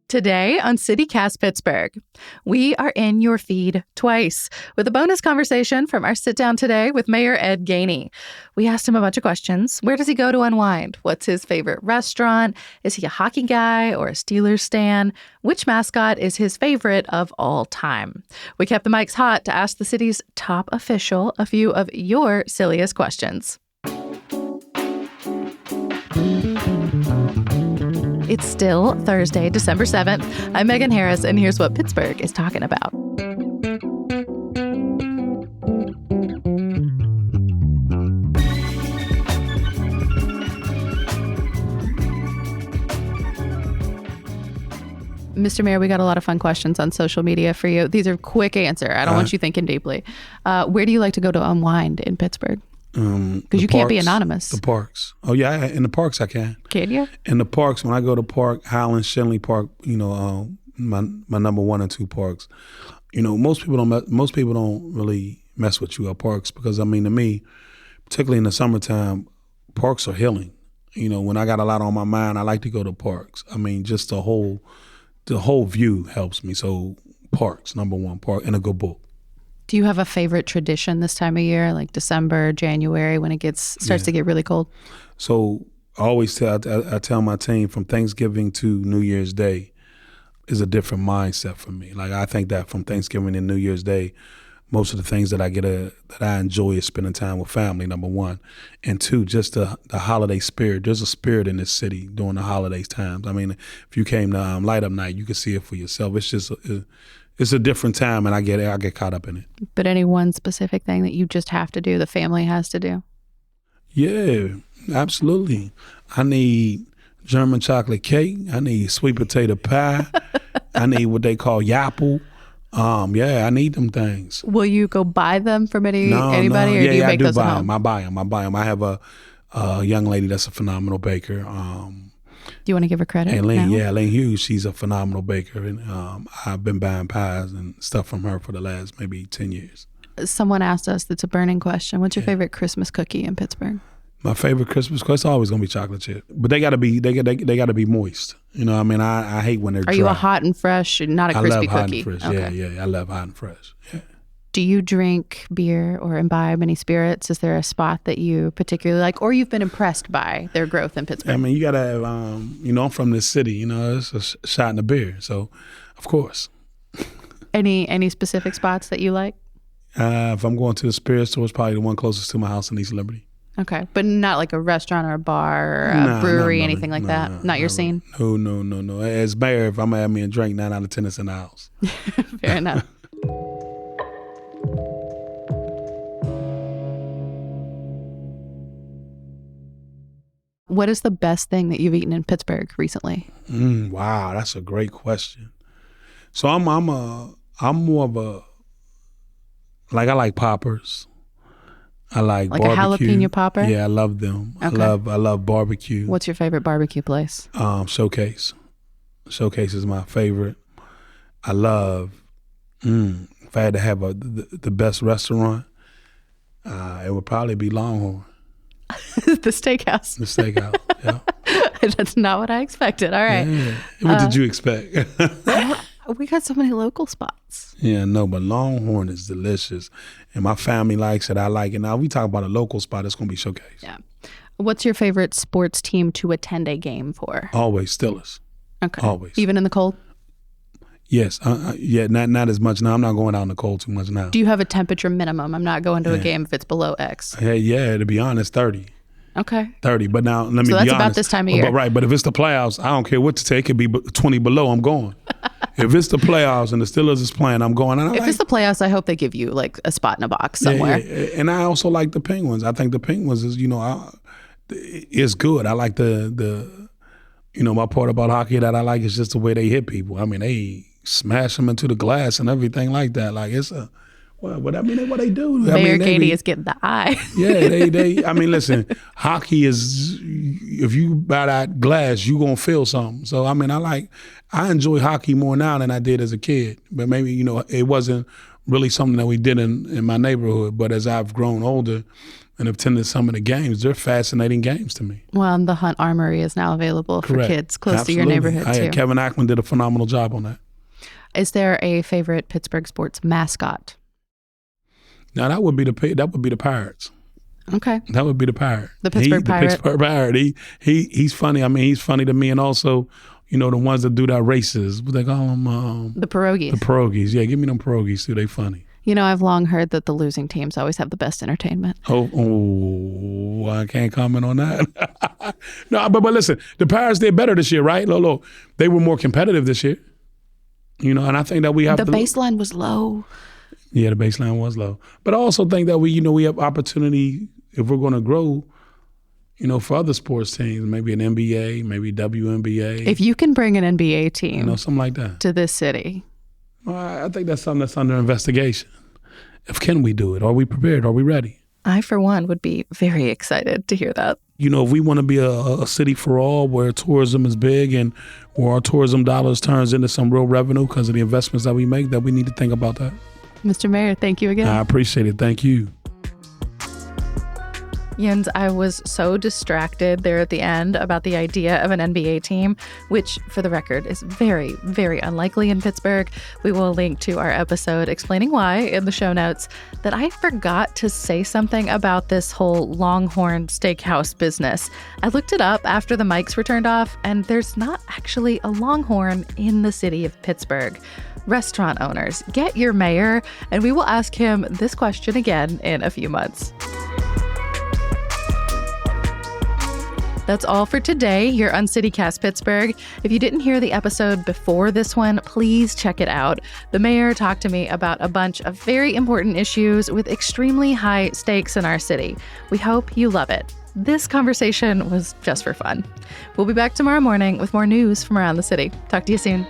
Today on CityCast Pittsburgh, we are in your feed twice with a bonus conversation from our sit down today with Mayor Ed Gainey. We asked him a bunch of questions. Where does he go to unwind? What's his favorite restaurant? Is he a hockey guy or a Steelers stan? Which mascot is his favorite of all time? We kept the mics hot to ask the city's top official a few of your silliest questions. It's still Thursday, December 7th. I'm Megan Harris, and here's what Pittsburgh is talking about. Mr. Mayor, we got a lot of fun questions on social media for you. These are quick answer. I don't want you thinking deeply. Where do you like to go to unwind in Pittsburgh? Because you can't be anonymous. The parks. Oh, yeah, in the parks I can. Can you? In the parks, when I go to Park, Highland, Shenley Park, my number 1 and 2 parks. Most people don't really mess with you at parks because, to me, particularly in the summertime, parks are healing. When I got a lot on my mind, I like to go to parks. Just the whole view helps me. So parks, number 1, park, and a good book. Do you have a favorite tradition this time of year, like December, January, when it starts to get really cold? So I always tell my team from Thanksgiving to New Year's Day is a different mindset for me. Like I think that from Thanksgiving to New Year's Day, most of the things that I enjoy is spending time with family, number 1. And 2, just the holiday spirit. There's a spirit in this city during the holidays times. If you came to Light Up Night, you could see it for yourself. It's just it's a different time, and I get caught up in it. But any one specific thing that you just have to do, the family has to do? Yeah, absolutely. I need German chocolate cake. I need sweet potato pie. I need what they call yapple. I need them things. Will you go buy them from anybody, or do you make those at home? I buy them. I have a young lady that's a phenomenal baker. Do you want to give her credit? Lane Hughes, she's a phenomenal baker, and I've been buying pies and stuff from her for the last maybe 10 years. Someone asked us, it's a burning question, what's your favorite Christmas cookie in Pittsburgh? My favorite Christmas cookie is always gonna be chocolate chip, but they gotta be moist. I hate when they're dry. Are you a hot and fresh, not a crispy cookie? I love hot and fresh. Okay. Yeah, I love hot and fresh. Yeah. Do you drink beer or imbibe any spirits? Is there a spot that you particularly like, or you've been impressed by their growth in Pittsburgh? You gotta have, I'm from this city. It's a shot in the beer, so of course. Any specific spots that you like? If I'm going to the spirit store, it's probably the one closest to my house in East Liberty. Okay, but not like a restaurant or a bar or a brewery, anything like that? Not your scene? No. As mayor, if I'm gonna have me a drink, 9 out of 10 is in the house. Fair enough. What is the best thing that you've eaten in Pittsburgh recently? Wow, that's a great question. So I'm more of a, I like poppers. I like barbecue. A jalapeno popper? Yeah, I love them. Okay. I love barbecue. What's your favorite barbecue place? Showcase. Showcase is my favorite. I love, if I had to have the best restaurant, it would probably be Longhorn. The steakhouse. The steakhouse, yeah. That's not what I expected. All right. Yeah. What did you expect? We got so many local spots. Yeah, no, but Longhorn is delicious. And my family likes it. I like it. Now, we talk about a local spot, it's going to be Showcase. Yeah. What's your favorite sports team to attend a game for? Always Steelers. Okay. Always. Even in the cold? Yes. Not as much now. I'm not going out in the cold too much now. Do you have a temperature minimum? I'm not going to a game if it's below X. Yeah, to be honest, 30. Okay. 30, but now let me be honest. So that's about this time of year. But if it's the playoffs, I don't care what to take. It could be 20 below, I'm going. If it's the playoffs and the Steelers is playing, I'm going. If it's the playoffs, I hope they give you like a spot in a box somewhere. Yeah. And I also like the Penguins. I think the Penguins is, it's good. I like the my part about hockey that I like is just the way they hit people. They smash them into the glass and everything like that. Like it's a, what they do. Mayor Gainey is getting the eye. Yeah, they listen, hockey is, if you buy that glass, you gonna feel something. So I enjoy hockey more now than I did as a kid. But maybe, it wasn't really something that we did in my neighborhood. But as I've grown older, and have attended some of the games. They're fascinating games to me. Well, and the Hunt Armory is now available for kids close Absolutely. to your neighborhood, too. Kevin Ackman did a phenomenal job on that. Is there a favorite Pittsburgh sports mascot? Now, that would be the Pirates. Okay. That would be the Pirate. The Pittsburgh Pirate. The Pittsburgh Pirate. He's funny. I mean, he's funny to me. And also, you know, the ones that do that races, what they call them? The pierogies. The pierogies. Yeah, give me them pierogies too. They funny. You know, I've long heard that the losing teams always have the best entertainment. Oh, I can't comment on that. No, but listen, the Pirates, they're better this year, right? Lolo, they were more competitive this year. You know, and I think that we have the baseline was low. Yeah, the baseline was low. But I also think that we have opportunity if we're going to grow, you know, for other sports teams, maybe an NBA, maybe WNBA. If you can bring an NBA team, you know, something like that to this city. Well, I think that's something that's under investigation. Can we do it? Are we prepared? Are we ready? I, for one, would be very excited to hear that. You know, if we want to be a city for all where tourism is big and where our tourism dollars turns into some real revenue because of the investments that we make, that we need to think about that. Mr. Mayor, thank you again. I appreciate it. Thank you. Jens, I was so distracted there at the end about the idea of an NBA team, which, for the record, is very, very unlikely in Pittsburgh. We will link to our episode explaining why in the show notes, that I forgot to say something about this whole Longhorn Steakhouse business. I looked it up after the mics were turned off, and there's not actually a Longhorn in the city of Pittsburgh. Restaurant owners, get your mayor, and we will ask him this question again in a few months. That's all for today here on CityCast Pittsburgh. If you didn't hear the episode before this one, please check it out. The mayor talked to me about a bunch of very important issues with extremely high stakes in our city. We hope you love it. This conversation was just for fun. We'll be back tomorrow morning with more news from around the city. Talk to you soon.